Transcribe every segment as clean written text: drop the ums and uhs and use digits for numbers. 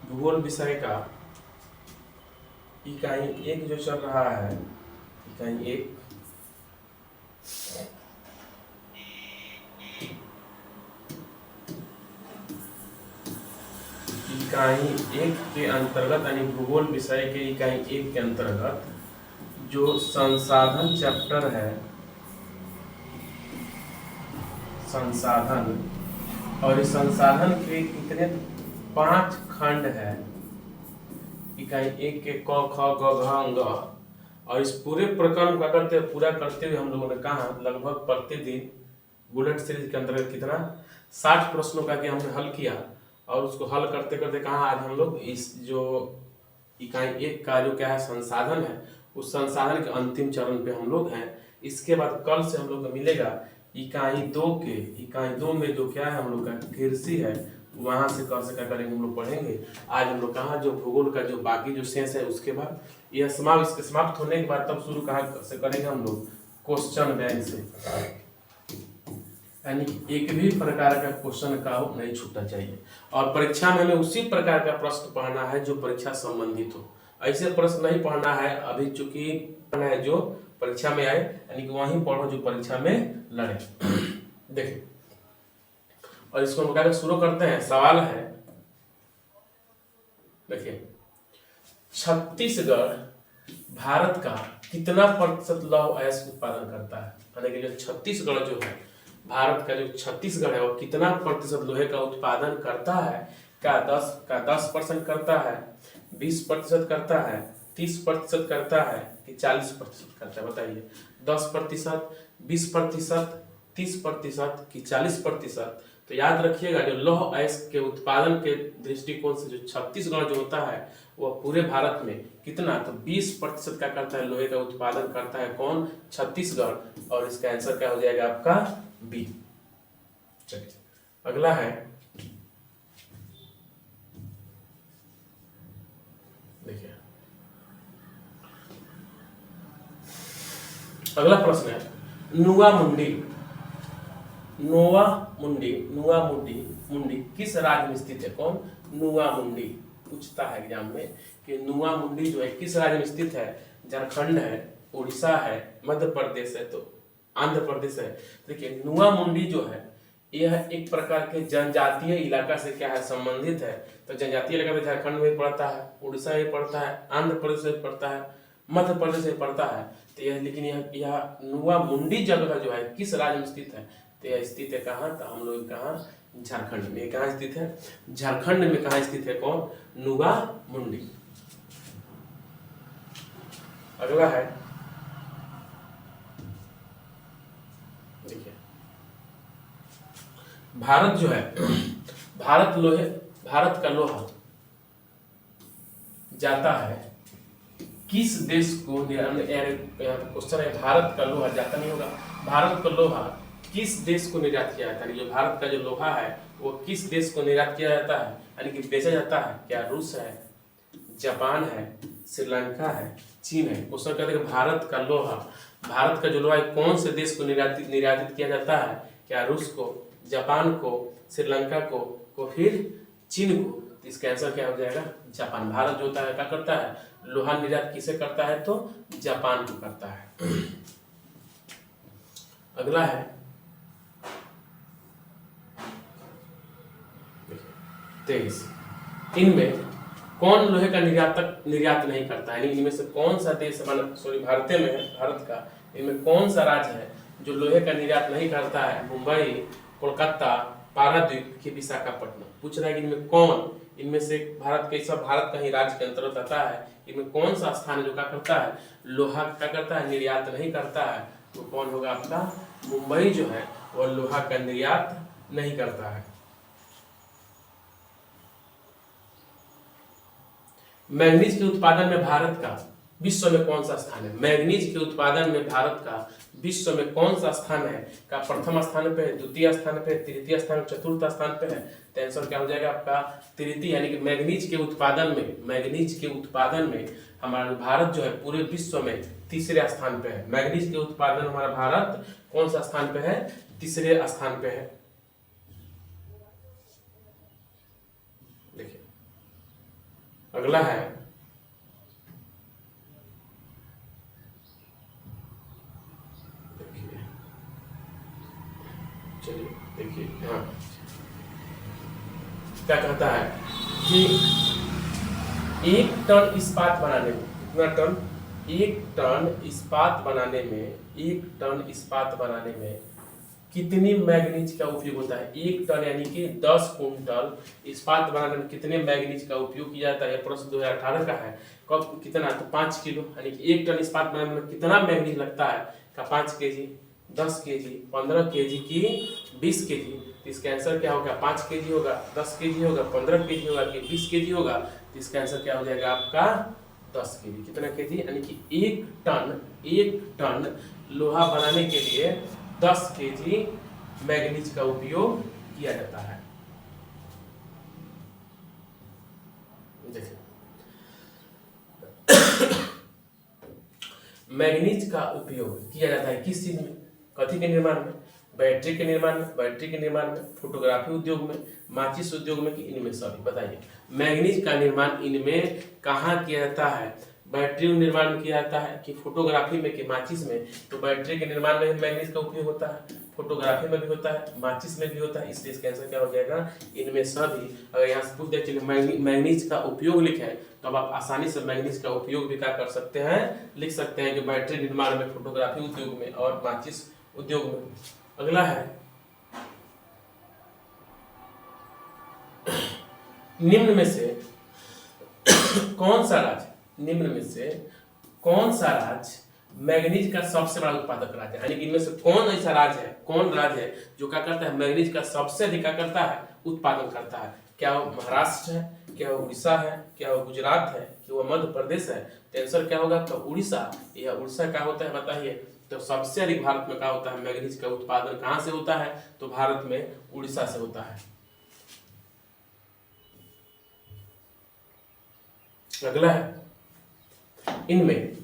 भूगोल विषय का इकाई एक जो चल रहा है, इकाई एक के अंतर्गत यानी भूगोल विषय के इकाई एक के अंतर्गत जो संसाधन चैप्टर है, संसाधन, और इस संसाधन के कितने 5 खंड है इकाई एक के क ख ग घ अंग। और इस पूरे प्रकरण का पूरा करते हुए हम लोगों ने कहा लगभग प्रतिदिन बुलेट सीरीज के अंतर्गत कितना 60 प्रश्नों का कि हमने हल किया। और उसको हल करते करते कहा आज हम लोग इस जो इकाई एक का जो क्या है संसाधन है, उस संसाधन के अंतिम चरण पे हम लोग हैं। इसके बाद कल से हम लोग को मिलेगा इकाई दो में जो क्या है हम लोग का कृषि है, वहां से कल से क्या करेंगे हम लोग पढ़ेंगे। आज हम लोग कहा जो भूगोल का जो बाकी जो शेष है उसके बाद यह समाप्त होने के बाद तब शुरू कहाँ से करेंगे हम लोग क्वेश्चन बैंक से, यानी एक भी प्रकार का क्वेश्चन का नहीं छूटना चाहिए। और परीक्षा में हमें उसी प्रकार का प्रश्न पढ़ना है जो परीक्षा संबंधित हो, ऐसे प्रश्न नहीं पढ़ना है अभी चूंकि पढ़ना है जो परीक्षा में आए, यानी कि वहीं पढ़ो जो परीक्षा में लड़े। देखिए, और इसको हम क्या शुरू करते हैं। सवाल है, देखिए, छत्तीसगढ़ भारत का कितना प्रतिशत लौह अयस्क उत्पादन करता है, यानी कि जो छत्तीसगढ़ जो है भारत का जो छत्तीसगढ़ है वो कितना प्रतिशत लोहे का उत्पादन करता है। क्या 10% करता है, 20% करता है, 30% करता है कि 40% करता है, बताइए। 10%, 20%, 30% कि 40%। तो याद रखिएगा जो लौह अयस्क के उत्पादन के दृष्टिकोण से जो छत्तीसगढ़ जो होता है वह पूरे भारत में कितना, तो 20% का करता है, लोहे का उत्पादन करता है कौन, छत्तीसगढ़। और इसका आंसर क्या हो जाएगा आपका बी। चलिए अगला है, देखिए अगला प्रश्न है नुआ मुंडी किस राज्य में स्थित है। कौन, नुआ मुंडी पूछता है एग्जाम में कि नुआ मुंडी जो है किस राज्य में स्थित है। झारखंड है, उड़ीसा है, मध्य प्रदेश है, तो आंध्र प्रदेश है। देखिए नुआ मुंडी जो है यह एक प्रकार के जनजातीय इलाका से क्या है संबंधित है। तो जनजातीय इलाका तो झारखंड में पड़ता है, उड़ीसा में पड़ता है, आंध्र प्रदेश में पड़ता है, मध्य प्रदेश में पड़ता है। तो यह लेकिन यह नुआ मुंडी जगह जो है किस राज्य में स्थित है, तो यह स्थित है कहाँ, तो हम लोग कहाँ, झारखंड में। कहाँ स्थित है, झारखंड में। कहाँ स्थित है, कौन, नुआ मुंडी। अगला है, देखिए भारत जो है भारत का लोहा जाता है किस देश को। क्वेश्चन है भारत का लोहा जाता नहीं होगा, भारत का लोहा किस देश को निर्यात किया जाता है। जो भारत का जो लोहा है वो किस देश को निर्यात किया जाता है, यानी कि बेचा जाता है। क्या रूस है, जापान है, श्रीलंका है, चीन है। क्वेश्चन कहते हैं भारत का लोहा, भारत का जो लोहा कौन से देश को निर्यातित किया जाता है। क्या रूस को, जापान को, श्रीलंका को फिर चीन को। इसका आंसर क्या हो जाएगा, जापान। भारत जो होता है क्या करता है, लोहा निर्यात किसे करता है, तो जापान को करता है। अगला है, 23, इनमें कौन लोहे का निर्यात नहीं करता है। इनमें से कौन सा देश, भारत में है, भारत का इनमें कौन सा राज्य है जो लोहे का निर्यात नहीं करता है। मुंबई, कोलकाता, पारादीप की विशाखापट्टनम। पूछ रहा है कि इनमें कौन, इनमें से भारत के सब भारत का ही राज्य के अंतर्गत आता है, इनमें कौन सा स्थान है जो क्या करता है, लोहा क्या करता है, निर्यात नहीं करता है। तो कौन होगा आपका, मुंबई जो है वह लोहा का निर्यात नहीं करता है। मैग्नीज के उत्पादन में भारत का विश्व में कौन सा स्थान है। मैग्नीज के उत्पादन में भारत का विश्व में कौन सा स्थान है। का प्रथम स्थान पे है, द्वितीय स्थान पे है, तृतीय स्थान, चतुर्थ स्थान पे है। तो आंसर क्या हो जाएगा आपका तृतीय, यानी कि मैग्नीज के उत्पादन में हमारा भारत जो है पूरे विश्व में तीसरे स्थान पे है। मैग्नीज के उत्पादन हमारा भारत कौन सा स्थान पे है, तीसरे स्थान पे है। देखिए अगला है, देखिए, चलिए देखिए, हाँ क्या कहता है कि 1 टन इस्पात बनाने में, कितना टन, 1 टन इस्पात बनाने में कितनी मैग्नीज का उपयोग होता है। 1 टन यानी कि 10 कुंटल इस्पात बनाने में कितने मैग्नीज का उपयोग किया जाता है। प्रश्न 2018 का है। कब, कितना, तो 5 किलो, यानी कि 1 टन इस्पात बनाने में कितना मैग्नीज लगता है का 5 केजी, 10 केजी, 15 केजी की 20 केजी। तो इसका आंसर क्या होगा, 5 केजी होगा, 10 केजी होगा, 15 केजी होगा कि 20 केजी होगा। तो इसका आंसर क्या हो जाएगा आपका 10 केजी। कितना केजी, यानी कि 1 टन लोहा बनाने के लिए 10 केजी मैग्नीज का उपयोग किया जाता है। देखिए, मैग्नीज का उपयोग किया जाता है किस चीज में, कथी के निर्माण में, बैटरी के निर्माण में, फोटोग्राफी उद्योग में, माचिस उद्योग में, कि इनमें सभी। बताइए, मैग्नीज का निर्माण इनमें कहाँ किया जाता है। बैटरी निर्माण में किया जाता है कि फोटोग्राफी में, कि माचिस में। तो बैटरी के निर्माण में मैग्नीज का उपयोग होता है, फोटोग्राफी में भी होता है, माचिस में भी होता है। इसलिए इसका आंसर क्या हो जाएगा, इनमें सभी। अगर यहाँ से पूछ दे मैग्नीज का उपयोग लिखे है तो अब आप आसानी से मैग्नीज का उपयोग भी क्या कर सकते हैं, लिख सकते हैं कि बैटरी निर्माण में, फोटोग्राफी उद्योग में और माचिस उद्योग में। अगला है, निम्न में से कौन सा राज्य मैग्नीज का सबसे बड़ा उत्पादक राज्य है। यानी कि इनमें से कौन ऐसा राज्य है जो क्या करता है, मैग्नीज का सबसे अधिक क्या करता है, उत्पादन करता है। क्या वो महाराष्ट्र है, क्या वो उड़ीसा है, क्या वो गुजरात है, कि वो मध्य प्रदेश है। तो आंसर क्या होगा, तो उड़ीसा। या उड़ीसा क्या होता है बताइए। तो सबसे अधिक भारत में क्या होता है, मैग्नीज का उत्पादन कहाँ से होता है, तो भारत में उड़ीसा से होता है। अगला है, इनमें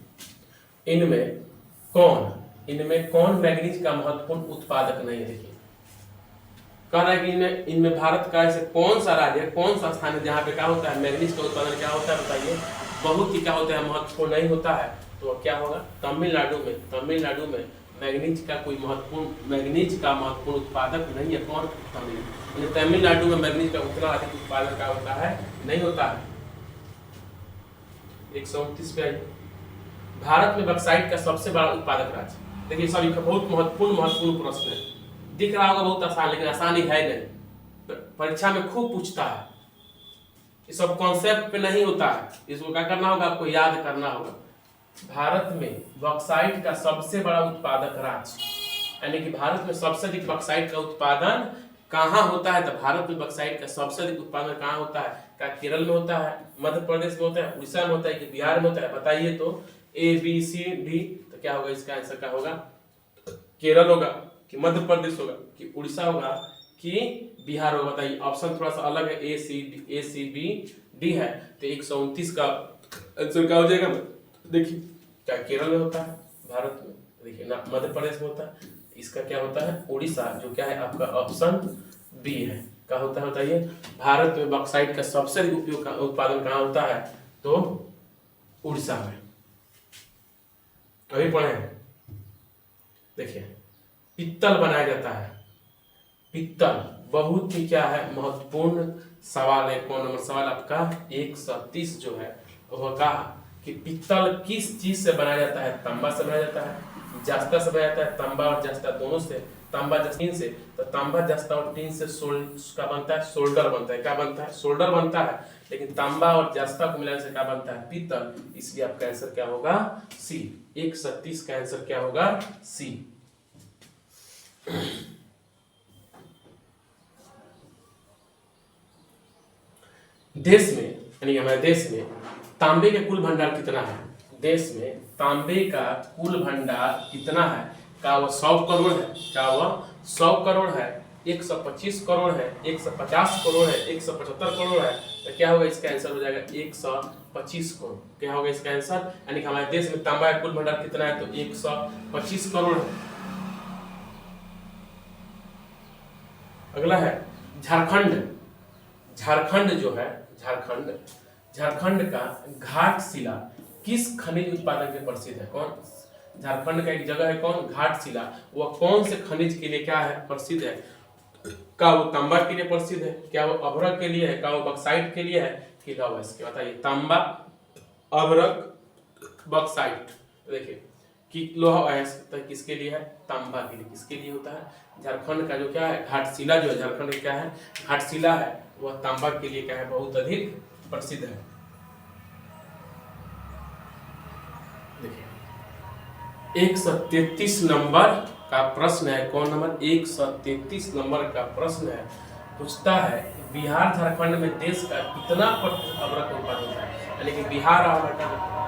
कौन मैग्नीज का महत्वपूर्ण उत्पादक नहीं है। देखिए, कह रहा है कि इनमें भारत का ऐसे कौन सा राज्य है, कौन सा स्थान है जहाँ पे क्या होता है, मैग्नीज का उत्पादन क्या होता है बताइए, बहुत ही क्या होता है, महत्वपूर्ण नहीं होता है। तो क्या होगा, तमिलनाडु में मैग्नीज का महत्वपूर्ण उत्पादक नहीं है। कौन, तमिलनाडु में मैग्नीज का उतना अधिक उत्पादन क्या होता है, नहीं होता है। 129 पे आइए, भारत में बॉक्साइट का सबसे बड़ा उत्पादक राज्य। देखिए सभी बहुत महत्वपूर्ण प्रश्न है, दिख रहा होगा बहुत आसान, लेकिन आसानी है नहीं, परीक्षा में खूब पूछता है। ये सब कॉन्सेप्ट पे नहीं होता है, इसको क्या करना होगा, आपको याद करना होगा। भारत में बॉक्साइट का सबसे बड़ा उत्पादक राज्य, यानी कि भारत में सबसे अधिक बॉक्साइट का उत्पादन कहाँ होता है। तो भारत में बॉक्साइट का सबसे अधिक उत्पादन कहाँ होता है, क्या केरल में होता है, मध्य प्रदेश में होता है, उड़ीसा में होता है, कि बिहार में होता है। बताइए तो A B C D। तो क्या होगा, इसका आंसर क्या होगा, केरल होगा, कि मध्य प्रदेश होगा, कि उड़ीसा होगा, कि बिहार होगा। बताइए, ऑप्शन थोड़ा सा अलग है, A C B D है। तो 129 का आंसर क्या हो जाएगा, देखिए क्या केरल में होता है, भारत में, देखिए ना मध्य प्रदेश में होता है। इसका क्या होता है, उड़ीसा, जो क्या है आपका ऑप्शन बी है। क्या होता है बताइए, भारत में बॉक्साइट का सबसे अधिक उपयोग उत्पादन कहाँ होता है, तो उड़ीसा में। अभी पढ़े हैं, देखिए पित्तल बनाया जाता है। पित्तल बहुत ही क्या है, महत्वपूर्ण सवाल है। कौन नंबर सवाल आपका 130 जो है वह कहा कि पित्तल किस चीज से बनाया जाता है। तांबा से बनाया जाता है, जस्ता से बनाया जाता है, तांबा और जस्ता दोनों से, तांबा जस्ता से। तो तांबा जस्ता और टीन से का बनता है, सोल्डर बनता है। क्या बनता है, सोल्डर बनता है। लेकिन तांबा और जस्ता को मिलाने से क्या बनता है, पित्तल। इसलिए आपका आंसर क्या होगा, सी। 130 का आंसर क्या होगा, सी। देश में, यानी हमारे देश में तांबे के कुल भंडार कितना है। देश में तांबे का कुल भंडार कितना है, क्या वह 100 करोड़ है, क्या वह 100 करोड़ है, 125 करोड़ है, 150 करोड़ है, 175 करोड़ है। तो क्या होगा, इसका आंसर हो जाएगा 125 करोड़। क्या होगा इसका आंसर, यानी कि हमारे देश में तांबा का कुल भंडार कितना है, तो 125 करोड़ है। अगला है झारखंड। झारखंड जो है, झारखंड का घाटशिला किस खनिज उत्पादन के प्रसिद्ध है? कौन? झारखंड का एक जगह है कौन? घाटशिला। वह कौन से खनिज के लिए क्या है? प्रसिद्ध है। क्या वो तांबा के लिए प्रसिद्ध है? क्या वो अभ्रक के लिए है? क्या वो बक्साइट के लिए है कि लौह अयस्क? बताइए। तांबा, अभ्रक, बक्साइट। देखिए कि लौह अयस्क तो किसके लिए है? तांबा के लिए। किसके लिए होता है? झारखंड का जो क्या है घाटशिला, जो है झारखंड का क्या है घाटशिला है, वह तांबा के लिए क्या है? बहुत अधिक प्रसिद्ध है। देखिए 133 नंबर का प्रश्न है। कौन नंबर? 133 नंबर का प्रश्न है। पूछता है बिहार झारखंड में देश का कितना प्रतिशत अभ्रक उत्पादन होता है? यानी कि बिहार और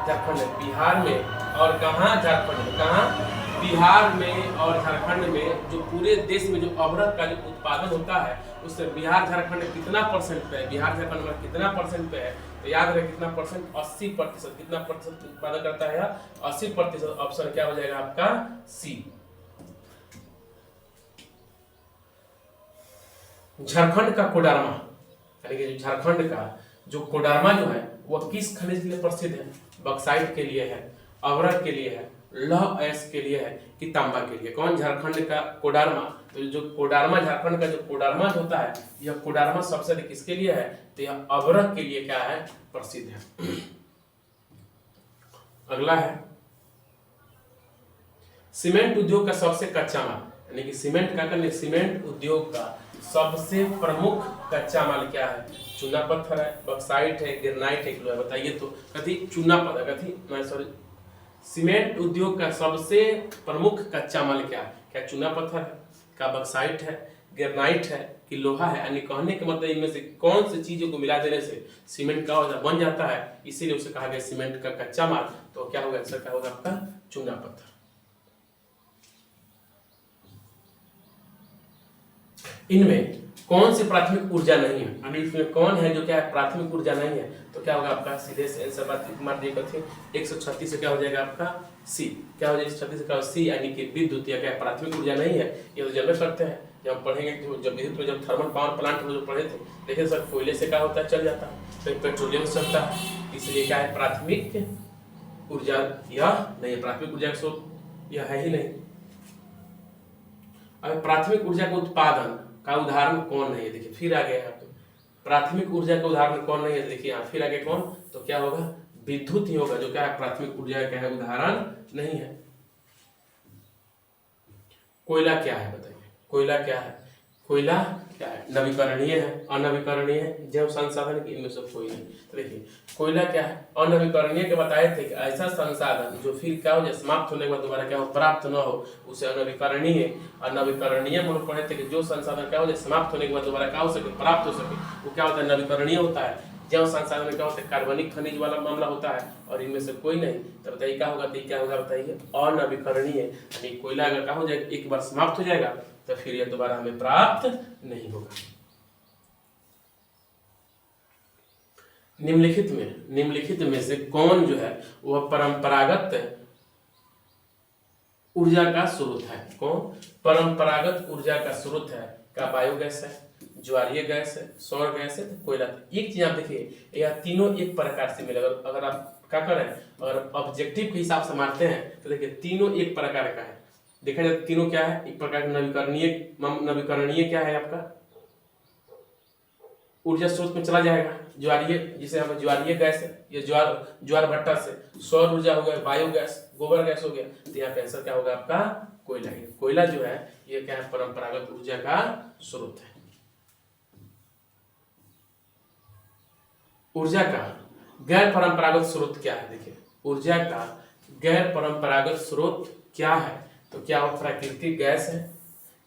झारखंड में, बिहार में और कहाँ? झारखंड में। कहाँ? बिहार में और झारखंड में जो पूरे देश में जो अभ्रक का जो उत्पादन होता है उससे बिहार झारखंड कितना परसेंट पे है? बिहार झारखंड में कितना परसेंट पे है? तो याद रहे कितना परसेंट? 80%। कितना प्रतिशत उत्पादन करता है? 80%। ऑप्शन क्या हो जाएगा आपका? सी। झारखंड का कोडरमा, यानी कि झारखंड का जो कोडरमा जो है वह किस खनिज के लिए प्रसिद्ध है? बक्साइट के लिए है, अभ्रक के लिए है, लौह अयस्क के लिए है कि तांबा के लिए? कौन? झारखंड का कोडरमा। तो जो कोडरमा, झारखंड का जो कोडरमा होता है, यह कोडरमा सबसे अधिक किसके लिए है? तो यह अभ्रक के लिए क्या है? प्रसिद्ध है। अगला है सीमेंट उद्योग का सबसे कच्चा माल, यानी कि सीमेंट का करने, सीमेंट उद्योग का सबसे प्रमुख कच्चा माल क्या है? चूना पत्थर है, बक्साइट है, ग्रेनाइट है, ग्लो है? बताइए तो। कथी? चूना पत्थर। कथी? सॉरी, सीमेंट उद्योग का सबसे प्रमुख कच्चा माल क्या है? क्या चूना पत्थर है, क्या बक्साइट है, ग्रेनाइट है कि लोहा है? यानी कहने के मतलब इनमें से कौन सी चीजों को मिला देने से सीमेंट का बन जाता है, इसीलिए उसे कहा गया सीमेंट का कच्चा माल। तो क्या होगा? आंसर क्या होगा आपका? चूना पत्थर। इनमें कौन सी प्राथमिक ऊर्जा नहीं है? यानी इसमें कौन है जो क्या है प्राथमिक ऊर्जा नहीं है? तो क्या होगा आपका? सीधे से आंसर बात कुमार जी का थे 136 से क्या हो जाएगा आपका? सी। क्या हो जाएगा? 136 से क्या? सी, यानी कि विद्युत या क्या प्राथमिक ऊर्जा नहीं है। ये तो जानते करते हैं, जब हम पढ़ेंगे तो जब विद्युत में जब थर्मल पावर प्लांट जो पढ़े थे, देखिए सर कोयले से क्या होता है? चल जाता है, फिर पेट्रोलियम से चलता है, इसलिए क्या है? प्राथमिक ऊर्जा यह नहीं है, प्राथमिक ऊर्जा का स्रोत यह है ही नहीं। अब प्राथमिक ऊर्जा का उत्पादन का उदाहरण कौन नहीं है? देखिए फिर आ गया आपको प्राथमिक ऊर्जा का उदाहरण कौन नहीं है? देखिए यहाँ फिर आगे कौन? तो क्या होगा? विद्युत ही होगा, जो क्या है प्राथमिक ऊर्जा का है उदाहरण नहीं है। कोयला क्या है? बताइए। कोयला क्या है? कोयला क्या है? नवीकरणीय है, अनवीकरणीय है, जैव संसाधन की इनमें से कोई नहीं। तो देखिए कोयला क्या है? अनवीकरणीय के बताए थे कि ऐसा संसाधन जो फिर क्या हो जाए समाप्त होने के बाद दोबारा क्या हो? प्राप्त न हो, उसे अनवीकरणीय। अनवीकरणीय हम लोग पढ़े थे कि जो संसाधन क्या हो जाए समाप्त होने के बाद दोबारा क्या हो सके? प्राप्त हो सके, वो क्या होता है? नवीकरणीय होता है। जैव संसाधन में क्या होता है? कार्बनिक खनिज वाला मामला होता है, और इनमें से कोई नहीं। तो बताइए क्या होगा? तो क्या होगा बताइए? अनवीकरणीय। यानी कोयला अगर क्या हो जाएगा? एक बार समाप्त हो जाएगा तो फिर यह दोबारा हमें प्राप्त नहीं होगा। निम्नलिखित में से कौन जो है वह परंपरागत ऊर्जा का स्रोत है? कौन परंपरागत ऊर्जा का स्रोत है? क्या बायोगैस है, ज्वारीय गैस है, सौर गैस है, तो कोयला? एक चीज आप देखिए, यह तीनों एक प्रकार से मिलेगा। अगर आप क्या करें, अगर ऑब्जेक्टिव के हिसाब से मारते हैं तो देखिए तीनों एक प्रकार का है। देखा जाए तीनों क्या है? एक प्रकार का नवीकरणीय क्या है आपका? ऊर्जा स्रोत में चला जाएगा। ज्वारीय, जिसे हम ज्वारीय गैस है, ये ज्वार भट्टा से। सौर ऊर्जा हो गया, बायोगैस, गोबर गैस हो गया। तो यहाँ पे आंसर क्या होगा आपका? कोयला ही। कोयला जो है ये क्या है? परंपरागत ऊर्जा का स्रोत है। ऊर्जा का गैर परंपरागत स्रोत क्या है? देखिए ऊर्जा का गैर परंपरागत स्रोत क्या है? तो क्या वो प्राकृतिक गैस है,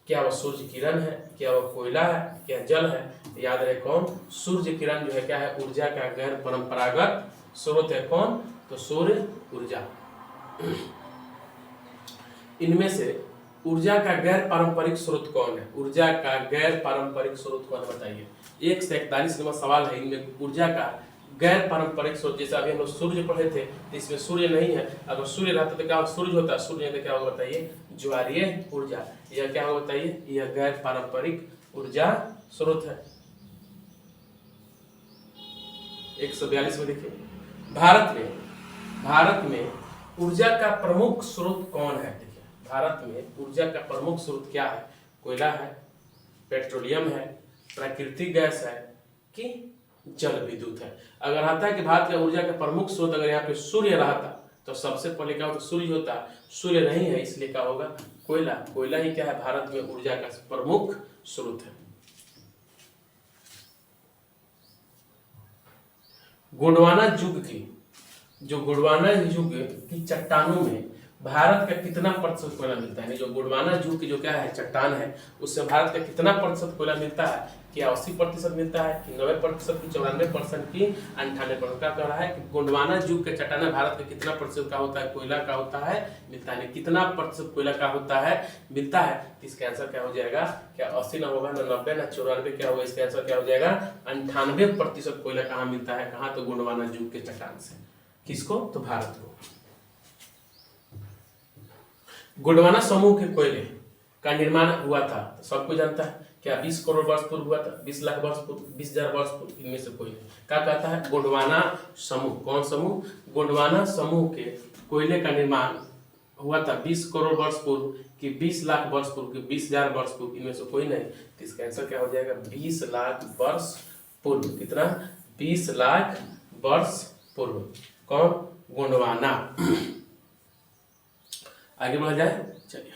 क्या वह सूर्य किरण है, क्या वह कोयला है, क्या जल है? याद रहे कौन? सूर्य किरण जो है क्या है? ऊर्जा का गैर परंपरागत स्रोत है। कौन? तो सूर्य ऊर्जा। इनमें से ऊर्जा का गैर पारंपरिक स्रोत कौन है? ऊर्जा का गैर पारंपरिक स्रोत कौन? बताइए। 1 से 41 नंबर सवाल है। इनमें ऊर्जा का गैर पारंपरिक स्रोत, जैसे अभी हम लोग सूर्य पढ़े थे तो इसमें सूर्य नहीं है। अगर सूर्य रहता तो क्या सूर्य होता? सूर्य तो क्या होगा बताइए? ज्वारीय ऊर्जा। यह क्या होगा बताइए? यह गैर पारंपरिक ऊर्जा स्रोत है। 142 में देखिए, भारत में ऊर्जा का प्रमुख स्रोत कौन है? देखिए, भारत में ऊर्जा का प्रमुख स्रोत क्या है? कोयला है, पेट्रोलियम है, प्राकृतिक गैस है कि जल विद्युत है। अगर आता है कि भारत का ऊर्जा का प्रमुख स्रोत अगर यहाँ पे सूर्य रहता तो सबसे पहले क्या होता? सूर्य होता। सूर्य नहीं है, इसलिए क्या होगा? कोयला। कोयला ही क्या है? भारत में ऊर्जा का प्रमुख स्रोत है। गोंडवाना युग की चट्टानों में भारत का कितना प्रतिशत कोयला मिलता है? जो गोंडवाना युग की जो क्या है चट्टान है, उससे भारत का कितना प्रतिशत कोयला मिलता है? क्या 80% मिलता है कि 90% की 94% की 98%? क्या कह रहा है कि गोंडवाना युग के चट्टान में भारत का कितना प्रतिशत का होता है? कोयला का होता है, मिलता है। कितना प्रतिशत कोयला का होता है? मिलता है। इसका आंसर क्या हो जाएगा? क्या 80 ना होगा, ना 90 ना 94, क्या होगा? इसका आंसर क्या हो जाएगा? 98% कोयला कहाँ मिलता है? कहाँ? तो गोंडवाना युग के चट्टान से। किसको? तो भारत को। गोंडवाना समूह के कोयले का निर्माण हुआ था, तो सबको जानता है। क्या 20 करोड़ वर्ष पूर्व हुआ था? 20 लाख वर्ष पूर्व, 20,000 वर्ष पूर्व? इनमें से कोई नहीं। क्या कहता है? गोंडवाना समूह। कौन समूह? गोंडवाना समूह के कोयले का निर्माण हुआ था 20 करोड़ वर्ष पूर्व कि 20 लाख वर्ष पूर्व कि 20,000 वर्ष पूर्व? इनमें से कोई नहीं। तो इसका आंसर क्या हो जाएगा? 20 लाख वर्ष पूर्व। कितना? 20 लाख वर्ष पूर्व। कौन? गोंडवाना। आगे बढ़ा जाए, चलिए।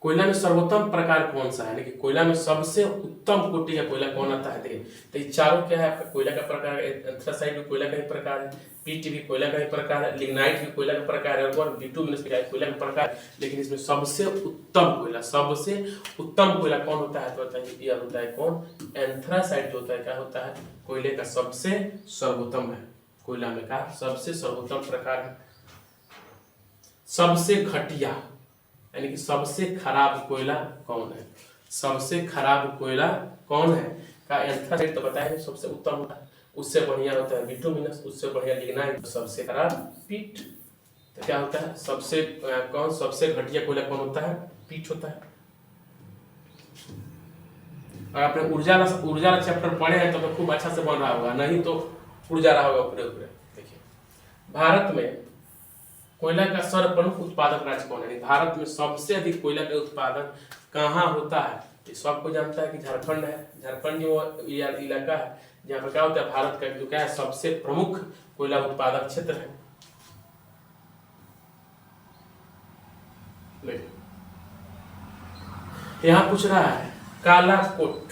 कोयला में सर्वोत्तम प्रकार कौन सा है? यानी कि कोयला में सबसे उत्तम कोटि का कोयला कौन आता है? देखिए, तो ये चारों क्या है आपका कोयला का प्रकार है। एंथ्रासाइट भी कोयला का ही प्रकार है, पीट भी कोयला का ही प्रकार है, लिग्नाइट भी कोयला का प्रकार है, और बिटुमिनस भी कोयला का प्रकार है। लेकिन इसमें सबसे उत्तम कोयला कौन होता है? तो बताइए, यह होता है कौन? एंथ्रासाइट जो होता है, क्या होता है? कोयले का सबसे सर्वोत्तम है। कोयला में का सबसे सर्वोत्तम प्रकार है। सबसे घटिया यानी कि सबसे खराब कोयला कौन है? सबसे खराब कोयला कौन है? का एंथ्रासाइट तो बताया सबसे उत्तम होता है, उससे बढ़िया होता है बिटुमिनस, उससे बढ़िया लिग्नाइट, सबसे खराब पीट। तो क्या होता है? सबसे कौन? सबसे घटिया कोयला कौन होता है? पीट होता है। और आपने ऊर्जा चैप्टर पढ़े हैं तो खूब अच्छा से बन रहा होगा, नहीं तो उड़ जा रहा होगा ऊपर। देखिए, भारत में कोयला का सर्व प्रमुख उत्पादक राज्य कौन है? भारत में सबसे अधिक कोयला का उत्पादन कहाँ होता है? ये सबको जानता है कि झारखंड है। झारखंड जो इलाका है जहाँ पर क्या होता है? भारत का जो क्या है सबसे प्रमुख कोयला उत्पादक क्षेत्र है। यहाँ पूछ रहा है कालाकोट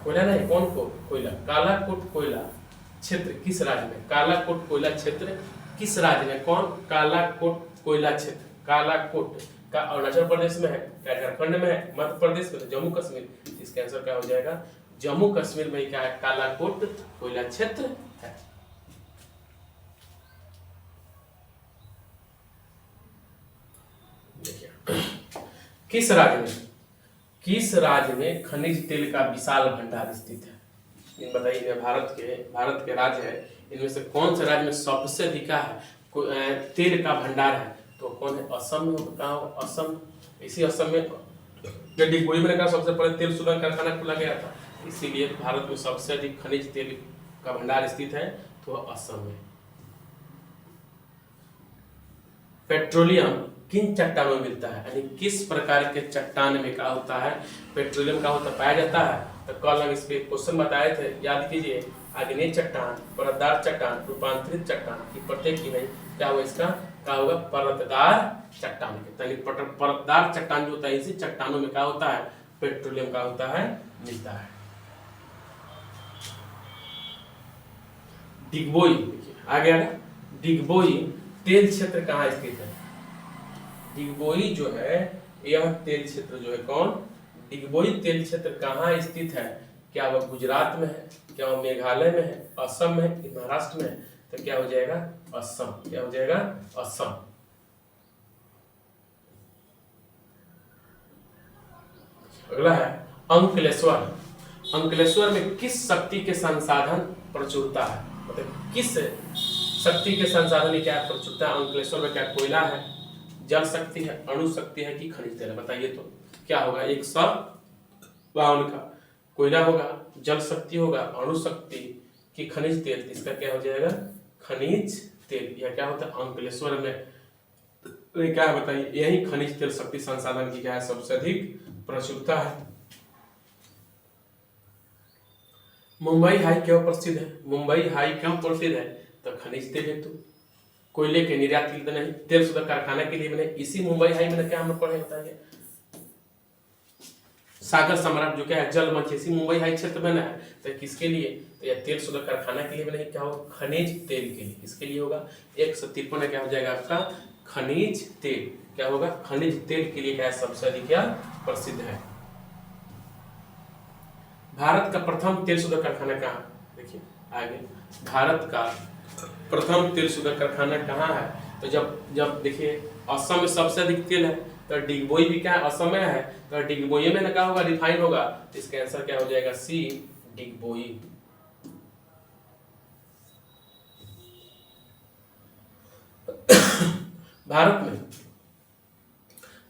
कोयला नहीं, कौन को कोयला? कालाकोट कोयला क्षेत्र किस राज्य में? कालाकोट कोयला क्षेत्र किस राज्य में? कौन? कालाकोट कोयला क्षेत्र। कालाकोट का अरुणाचल प्रदेश में है, क्या झारखंड में है, मध्य प्रदेश में, जम्मू कश्मीर? इसका आंसर क्या हो जाएगा? जम्मू कश्मीर में क्या है? कालाकोट कोयला क्षेत्र है। देखिए, किस राज्य में खनिज तेल का विशाल भंडार स्थित है? इन बताइए। भारत के राज्य है, इनमें से कौन से राज्य में सबसे अधिक है तेल का भंडार है? तो कौन है? असम में। कहाँ होगा? असम। इसी असम में डिगबोई में कहा सबसे पहले तेल शोधन कारखाना खोला गया था, इसीलिए भारत में सबसे अधिक खनिज तेल का भंडार स्थित है तो असम में। पेट्रोलियम किन चट्टानों में मिलता है? यानी किस प्रकार के चट्टान में क्या होता है? पेट्रोलियम का होता पाया जाता है। तो कल हम इस पे क्वेश्चन बताए थे, याद कीजिए। आग्नेय चट्टान, परतदार चट्टान, रूपांतरित चट्टान की प्रत्येक की नहीं क्या होगा? इसका क्या होगा? परतदार चट्टान के। परतदार चट्टान जो होता है, इसी चट्टानों में क्या होता है? पेट्रोलियम का होता है, मिलता है। डिगबोई, देखिए आ गया ना। डिगबोई तेल क्षेत्र कहाँ स्थित है? डिगबोई जो है यह तेल क्षेत्र जो है कौन? डिगबोई तेल क्षेत्र कहाँ स्थित है? क्या वह गुजरात में है? क्या वह मेघालय में है? असम में है? महाराष्ट्र में है? तो क्या हो जाएगा? असम। क्या हो जाएगा? असम। अगला है अंकलेश्वर। अंकलेश्वर में किस शक्ति के संसाधन प्रचुरता है? मतलब किस शक्ति के संसाधन क्या प्रचुरता है? अंकलेश्वर में क्या कोयला है, जल शक्ति है, अणु शक्ति है कि खनिज तेल है? बताइए तो क्या होगा? 152 का कोयला होगा, जल शक्ति होगा, अणु शक्ति की खनिज तेल, इसका क्या हो जाएगा खनिज तेल। यह क्या होता है अंकलेश्वर में क्या है बताइए, यही खनिज तेल शक्ति संसाधन की क्या है सबसे अधिक प्रचुरता है। मुंबई हाई क्यों प्रसिद्ध है? मुंबई हाई क्यों प्रसिद्ध है? तो खनिज तेल हेतु, कोयले के निर्यात के लिए तो नहीं, तेल शुद्ध कारखाना के लिए भी नहीं। इसी मुंबई हाई में क्या हम लोग पढ़े बताएंगे, सागर सम्राट जो क्या है जल मंच, इसी मुंबई हाई क्षेत्र में ना है। तो किसके लिए? तो यह तेल शुद्ध कारखाना के लिए भी नहीं, क्या हो खनिज तेल के लिए। किसके लिए होगा 153 क्या हो जाएगा आपका खनिज तेल। क्या होगा खनिज तेल के लिए क्या है सबसे अधिक क्या प्रसिद्ध है। भारत का प्रथम तेल शुद्ध कारखाना कहाँ? देखिए आगे, भारत का प्रथम तेल शुद्ध कारखाना कहाँ है? तो जब देखिए असम में सबसे अधिक तेल है, तो डिगबोई भी क्या है असम में है, तो डिगबोई में ना क्या होगा रिफाइन होगा। तो इसका आंसर क्या हो जाएगा सी डिगबोई।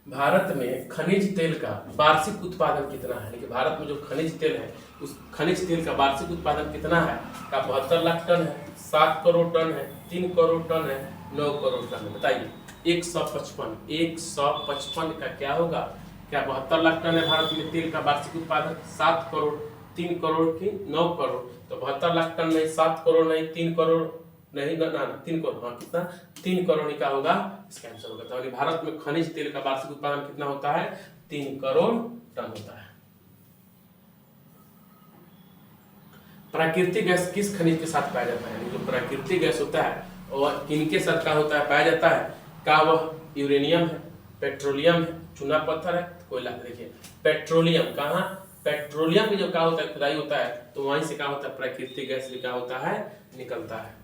भारत में खनिज तेल का वार्षिक उत्पादन कितना है? देखिए भारत में जो खनिज तेल है उस खनिज तेल का वार्षिक उत्पादन कितना है? का 72 लाख टन है, 7 करोड़ टन है, 3 करोड़ टन है, 9 करोड़ टन है। बताइए 155 का क्या होगा? क्या 72 लाख टन है भारत में तेल का वार्षिक उत्पादन, 7 करोड़, 3 करोड़ की 9 करोड़। तो 72 लाख टन नहीं, 7 करोड़ नहीं, 3 करोड़ नहीं, ना 3 करोड़, हाँ कितना 3 करोड़ ही का होगा इसका आंसर होगा। तो भारत में खनिज तेल का वार्षिक उत्पादन कितना होता है 3 करोड़ टन होता है। प्राकृतिक गैस किस खनिज के साथ पाया जाता है? जो प्राकृतिक गैस होता है और किनके साथ का होता है पाया जाता है? क्या वह यूरेनियम है, पेट्रोलियम है, चूना पत्थर है, कोयला। देखिए पेट्रोलियम कहाँ, पेट्रोलियम की जो क्या होता है खुदाई होता है तो वहीं से क्या होता है प्राकृतिक गैस भी क्या होता है निकलता है।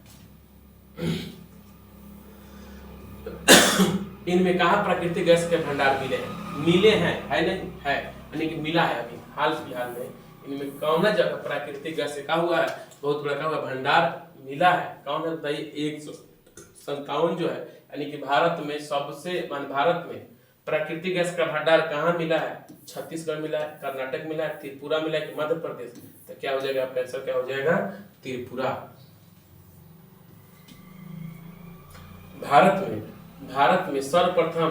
इनमें कहा प्राकृतिक गैस के भंडार मिले हैं? मिले हैं है नहीं है, यानी कि मिला है अभी हाल फिलहाल में। इनमें कौन सा जगह प्राकृतिक गैस से क्या हुआ है बहुत बड़ा क्या हुआ भंडार मिला है? कौन है बताइए 157 जो है, यानी कि भारत में सबसे भारत में प्राकृतिक गैस का भंडार कहाँ मिला है? छत्तीसगढ़ मिला है, कर्नाटक मिला है, त्रिपुरा मिला है, मध्य प्रदेश। तो क्या हो जाएगा आपका आंसर क्या हो जाएगा त्रिपुरा। भारत में सर्वप्रथम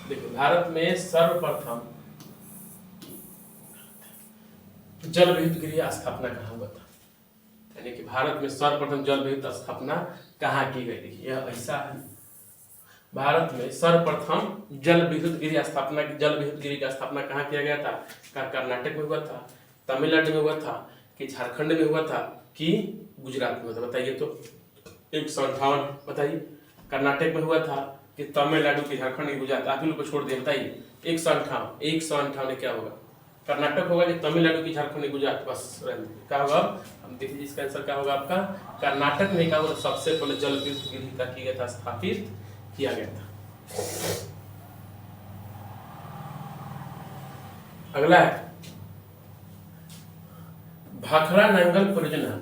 देखिए भारत में सर्वप्रथम जल विद्युत गृह स्थापना कहाँ हुआ था? यानी कि भारत में सर्वप्रथम जल विद्युत स्थापना कहाँ की गई? देखिए यह ऐसा है, भारत में सर्वप्रथम जल विद्युत गृह की स्थापना कहाँ किया गया था? कर्नाटक में हुआ था, तमिलनाडु में हुआ था, कि झारखंड में हुआ था, कि गुजरात में हुआ था? बताइए तो 158 बताइए, कर्नाटक में हुआ था कि तमिलनाडु की झारखंड की गुजरात? आप लोग को छोड़ दिया बताइए 158 क्या होगा? कर्नाटक होगा कि तमिलनाडु की झारखंड की गुजरात? बस क्या होगा हम देखिए इसका आंसर क्या होगा आपका कर्नाटक में क्या होगा सबसे पहले जल विद्युत गृह का किया गया था स्थापित किया गया था। अगला है भाखड़ा नंगल परियोजना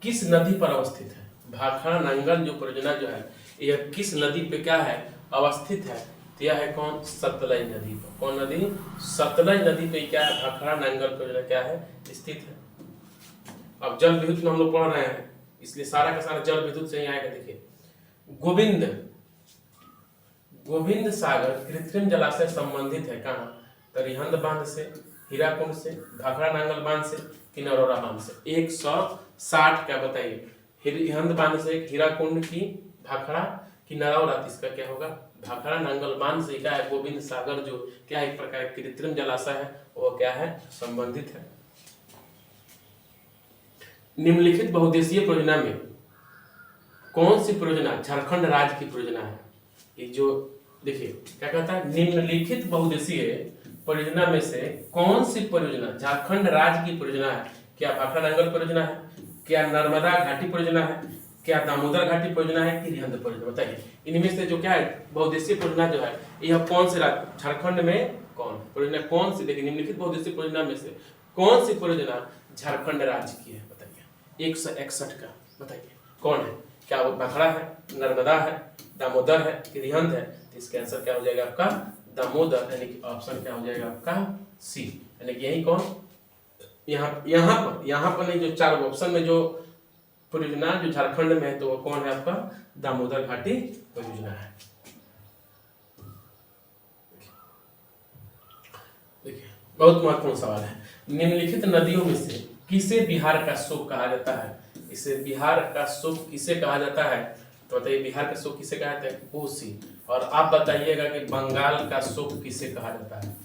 किस नदी पर अवस्थित है? भाखड़ा नंगल जो परियोजना जो है यह किस नदी पे क्या है अवस्थित है? तो यह है कौन सतलज नदी पर। कौन नदी? सतलज नदी पे क्या है भाखड़ा नंगल परियोजना क्या है स्थित है। अब जल विद्युत में हम लोग पढ़ रहे हैं इसलिए सारा का सारा जल विद्युत से ही आएगा। देखिए गोविंद सागर कृत्रिम जलाशय संबंधित है कहाँ? तो रिहंद बांध से, हीराकुंड से, भाखड़ा नांगल बांध से, कि नरोरा बांध से। 160 क्या बताइए रिहंद बांध से, हीराकुंड की, भाखड़ा की नरौरा? इसका क्या होगा भाखड़ा नांगल बांध से क्या है गोविंद सागर जो क्या एक प्रकार कृत्रिम जलाशय है वो क्या है संबंधित है। निम्नलिखित बहुउद्देशीय परियोजना में कौन सी परियोजना झारखंड राज्य की परियोजना है? ये जो देखिए क्या कहता है निम्नलिखित बहुउद्देशीय परियोजना में से कौन सी परियोजना झारखंड राज्य की परियोजना है? क्या भाखड़ा नांगल परियोजना है, क्या नर्मदा घाटी परियोजना है, क्या दामोदर घाटी परियोजना है, कि रिहंद परियोजना? बताइए इनमें से जो क्या है बहुउद्देशीय परियोजना जो है यह कौन से राज्य झारखंड में कौन परियोजना कौन सी? देखिए निम्नलिखित बहुउद्देशीय परियोजना में से कौन सी परियोजना झारखंड राज्य की है? बताइए 161 का बताइए कौन है? क्या वो भाखड़ा है, नर्मदा है, दामोदर है, कि रिहंद है? तो इसका आंसर क्या हो जाएगा आपका दामोदर, यानी कि ऑप्शन क्या हो जाएगा आपका सी, यानी कि यही कौन, यहाँ पर नहीं, जो 4 ऑप्शन में जो परियोजना जो झारखंड में है तो वो कौन है आपका, दामोदर घाटी परियोजना है। देखिए बहुत महत्वपूर्ण सवाल है, निम्नलिखित नदियों में से किसे बिहार का शोक कहा जाता है, इसे बिहार का शोक किसे कहा जाता है, तो बताइए बिहार का शोक किसे कहा जाता है, कोसी। और आप बताइएगा कि बंगाल का शोक किसे कहा जाता है,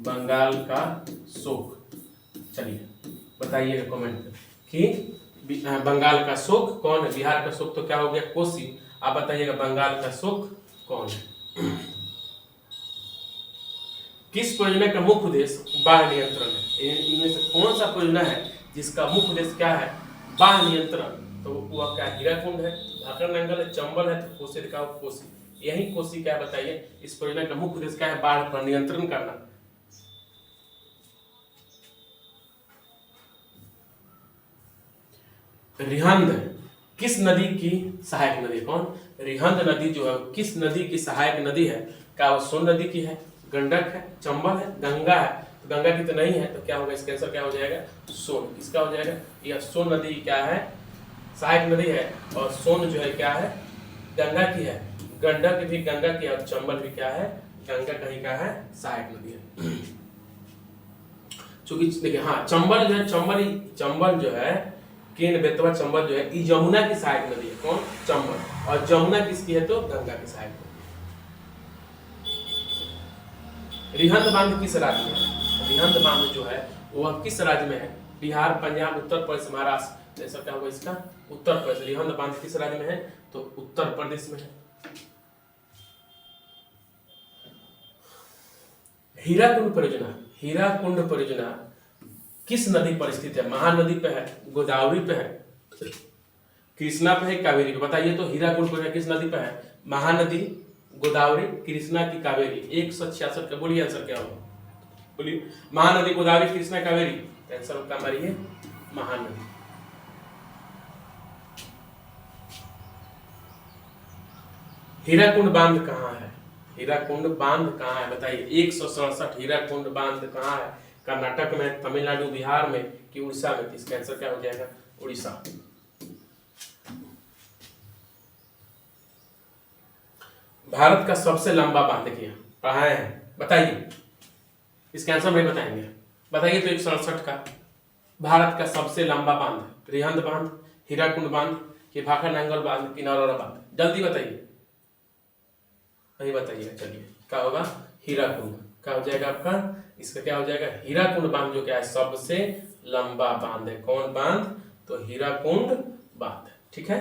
बंगाल का शोक, चलिए बताइएगा कमेंट में कि बंगाल का शोक कौन है, बिहार का शोक तो क्या हो गया, कोसी, आप बताइएगा बंगाल का शोक कौन है। किस परियोजना का मुख्य उद्देश्य बाढ़ नियंत्रण है, इनमें से कौन सा परियोजना है जिसका मुख्य उद्देश्य क्या है, बाढ़ नियंत्रण, तो वह क्या हीराकुंड है, भाखड़ नंगल है, चंबल है, तो कोसी दिखाओ, कोसी, यही कोसी क्या बताइए, इस परियोजना का मुख्य उद्देश्य क्या है, बाढ़ पर नियंत्रण करना। रिहंद किस नदी की सहायक नदी, कौन, रिहंद नदी जो है किस नदी की सहायक नदी है, क्या वो सोन नदी की है, गंडक है, चंबल है, गंगा है, तो गंगा की तो नहीं है, तो क्या होगा इसका आंसर क्या हो जाएगा, सोन, किसका हो जाएगा, यह सोन नदी क्या है, सहायक नदी है, और सोन जो है क्या है, गंगा की है, गंडक भी गंगा की है, और चंबल भी क्या है, गंगा कहीं का है, सहायक नदी है। चूंकि देखिए हाँ चंबल जो है, चंबल जो है केन बेतवा चंबल जो है ये यमुना की सहायक नदी है, कौन, चंबल, और जमुना किसकी है, तो गंगा की सहायक नदी। रिहंद बांध किस राज्य में है, रिहंद बांध जो है वह किस राज्य में है, बिहार, पंजाब, उत्तर प्रदेश, महाराष्ट्र, ऐसा क्या होगा इसका, उत्तर प्रदेश। रिहंद बांध किस राज्य में है, तो उत्तर प्रदेश में है। हीराकुंड परियोजना किस नदी पर स्थित है, महानदी पे है, गोदावरी पे है, कृष्णा पे है, कावेरी पे, बताइए तो हीराकुंड परियोजना किस नदी पे है, महानदी, गोदावरी, कृष्णा की कावेरी, 166 का बोलिए आंसर क्या होगा, बोलिए, महानदी, गोदावरी, कृष्णा, कावेरी, आंसर का मारिए महानदी। हीराकुंड बांध कहाँ है, हीराकुंड बांध कहाँ है बताइए, 167 हीराकुंड बांध कहाँ है, कर्नाटक में, तमिलनाडु, बिहार में कि उड़ीसा में, इसका आंसर क्या हो जाएगा, उड़ीसा। भारत का सबसे लंबा बांध, देखिए पढ़ाए हैं, बताइए इसका आंसर नहीं बताएंगे, बताइए तो 167 का भारत का सबसे लंबा बांध, रिहंद बांध, हीराकुंड बांध, कि भाखड़ नंगल बांध, कि नरौरा बांध, जल्दी बताइए, नहीं बताइएगा, चलिए क्या होगा, हीराकुंड, क्या हो जाएगा आपका, इसका क्या हो जाएगा, हीराकुंड बांध जो क्या है सबसे लंबा बांध है, कौन बांध, तो हीराकुंड बांध, ठीक है।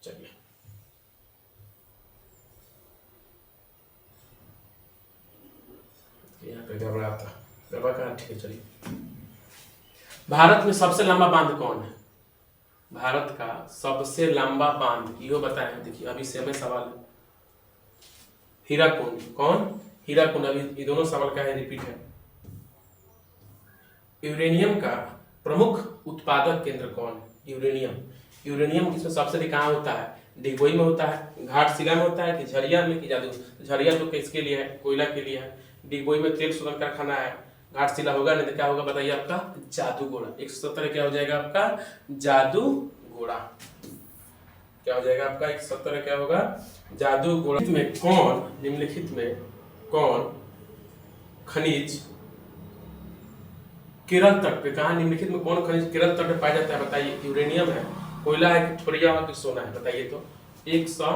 चलिए यहाँ पे गड़बड़ा था, गड़बड़ा कहाँ, ठीक है चलिए। भारत में सबसे लंबा बांध कौन है, भारत का सबसे लंबा बांध यो बताएं, देखिए अभी सेम सवाल है, हीराकुंड, कौन, हीराकुंड, अभी ये दोनों सवाल का है, रिपीट है। यूरेनियम का प्रमुख उत्पादक केंद्र कौन है, यूरेनियम किसमें सबसे अधिक कहाँ होता है, डिगबोई में होता है, घाटशिला में होता है, कि झरिया में, कि जादू, झरिया तो किसके लिए है, कोयला के लिए है, डिगबोई में तेल शोधन कारखाना है, घाटशिला होगा नहीं तो क्या होगा बताइए आपका, जादूगोड़ा, 170 क्या हो जाएगा आपका, जादूगोड़ा, क्या हो जाएगा आपका 170 क्या होगा, जादूगोड़ा। में कौन, निम्नलिखित में कौन खनिज केरल तट पे, कहा निम्नलिखित में कौन खनिज केरल तट पे पाया जाता है बताइए, यूरेनियम है, कोयला है, कि थोरियम है, कि सोना है, बताइए तो। 100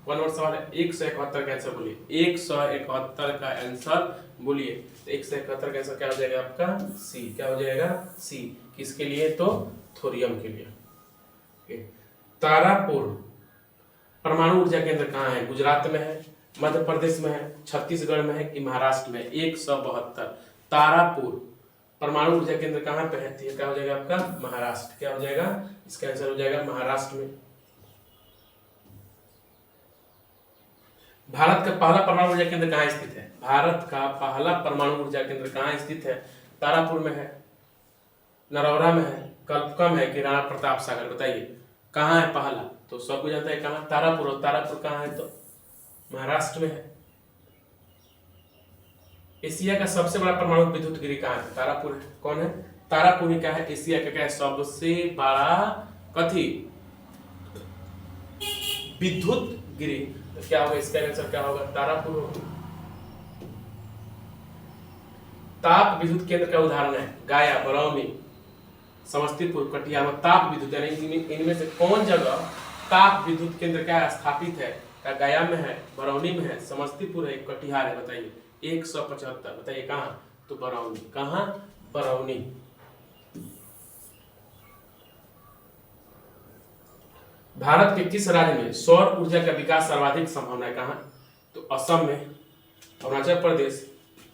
1 सवाल है, 171 का आंसर बोलिए, 171 का आंसर बोलिए, तो 171 का आंसर क्या हो जाएगा आपका, सी, क्या हो जाएगा, सी, किसके लिए, तो थोरियम के लिए। तारापुर परमाणु ऊर्जा केंद्र कहाँ है, गुजरात में है, मध्य प्रदेश में है, छत्तीसगढ़ में है, कि महाराष्ट्र में, 172 तारापुर परमाणु ऊर्जा केंद्र कहाँ पे है, तो क्या हो जाएगा आपका, महाराष्ट्र, क्या हो जाएगा, इसका आंसर हो जाएगा महाराष्ट्र में। भारत का पहला परमाणु ऊर्जा केंद्र कहाँ स्थित है, भारत का पहला परमाणु ऊर्जा केंद्र कहाँ स्थित है, तारापुर में है, नरौरा में है, कल्पका में है, कि राणा प्रताप सागर, बताइए कहाँ है पहला, तो सब कुछ जानता है कहाँ, तारापुर, और तारापुर कहाँ है, तो महाराष्ट्र में है। एशिया का सबसे बड़ा परमाणु विद्युत गिरी कहाँ है? तारापुर है। कौन है? तारापुर ही क्या है? एशिया का क्या है? सबसे बड़ा कथी विद्युत गिरी। तो क्या होगा इसका आंसर? क्या होगा? तारापुर होगा। ताप विद्युत केंद्र का उदाहरण है गया, बरौनी, समस्तीपुर, कटिहार में ताप विद्युत, यानी इनमें से कौन जगह ताप विद्युत केंद्र क्या स्थापित है? क्या गया में है, बरौनी में है, समस्तीपुर है, कटिहार है? बताइए। 175। बताइए कहाँ? तो बरौनी। कहाँ? बरौनी। भारत के किस राज्य में सौर ऊर्जा का विकास सर्वाधिक संभावना है? कहाँ? तो असम में, अरुणाचल प्रदेश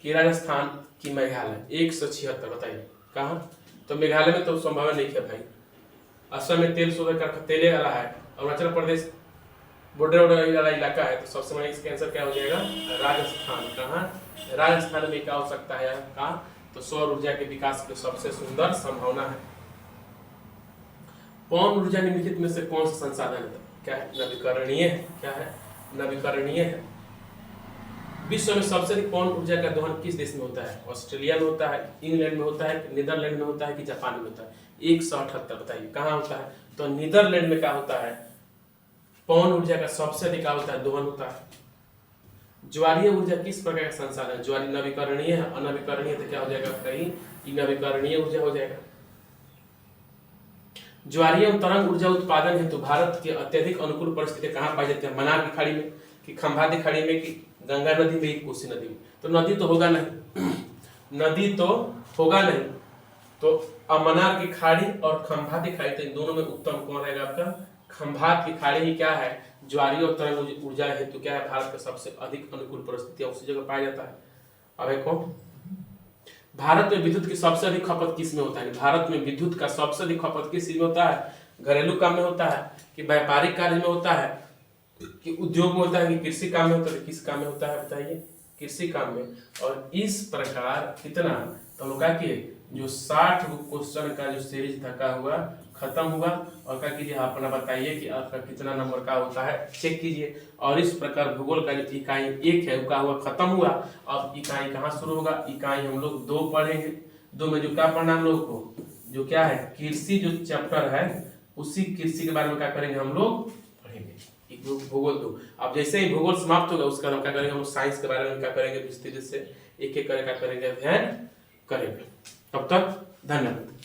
की, राजस्थान की, मेघालय। 176। बताइए कहाँ? तो मेघालय में तो संभावना नहीं है भाई। असम में तेल शोधन कारखाना तेले वाला है। अरुणाचल प्रदेश बॉर्डर वाला इलाका है, तो सबसे बड़ा इसका आंसर क्या हो जाएगा? राजस्थान। कहाँ? राजस्थान में क्या हो सकता है? कहाँ? तो सौर ऊर्जा के विकास की सबसे सुंदर संभावना है। पवन ऊर्जा निम्नलिखित में से कौन सा संसाधन है? क्या है? नवीकरणीय है। क्या है? नवीकरणीय है। विश्व में सबसे अधिक पवन ऊर्जा का दोहन किस देश में होता है? ऑस्ट्रेलिया में होता है, इंग्लैंड में होता है, नीदरलैंड में होता है कि जापान में होता है? 178। बताइए कहाँ होता है? तो नीदरलैंड में क्या होता है? पवन ऊर्जा का सबसे अधिक होता है दोहन होता है। ज्वारीय ऊर्जा किस प्रकार का संसाधन है? ज्वारीय नवीकरणीय है, अनवीकरणीय तो क्या हो जाएगा? कहीं नवीकरणीय ऊर्जा हो जाएगा। ज्वारीय तरंग ऊर्जा उत्पादन हेतु भारत के अत्यधिक अनुकूल परिस्थितियां कहाँ पाई जाती है? मन्नार की खाड़ी में, कि खंभाती खाड़ी में, कि गंगा नदी में, कोसी नदी में? तो नदी तो होगा नहीं नदी तो होगा नहीं। तो मन्नार की खाड़ी और खंभाती खाड़ी, तो इन दोनों में उत्तम कौन रहेगा आपका? खंभात की खाड़ी ही क्या है? ज्वारीय और तरंग ऊर्जा हेतु क्या है? भारत का सबसे अधिक अनुकूल परिस्थितियां उसी जगह पाया जाता है। अब एक भारत में विद्युत की सबसे अधिक खपत किस में होता है? भारत में विद्युत का सबसे अधिक खपत किस में होता है? घरेलू काम में होता है, कि व्यापारिक कार्य में होता है, कि उद्योग में होता है, कि कृषि काम में होता है? किस काम में होता है? बताइए। कृषि काम में। और इस प्रकार कितना तो हम लोग क्या किए, जो 60 क्वेश्चन का जो सीरीज था क्या हुआ? खत्म हुआ। और क्या कीजिए अपना बताइए कि आपका कितना नंबर का होता है, चेक कीजिए। और इस प्रकार भूगोल का जो इकाई 1 है उसका हुआ खत्म हुआ। अब इकाई कहाँ शुरू होगा? इकाई हम लोग 2 पढ़ेंगे। 2 में जो क्या पढ़ना हम लोग को? जो क्या है? कृषि जो चैप्टर है, उसी कृषि के बारे में क्या करेंगे हम लोग? पढ़ेंगे। भूगोल 2। अब जैसे ही भूगोल समाप्त होगा उसका हम क्या करेंगे? हम साइंस के बारे में क्या करेंगे? विस्तृत से एक एक करके क्या करेंगे? अध्ययन करेंगे। तब तक धन्यवाद।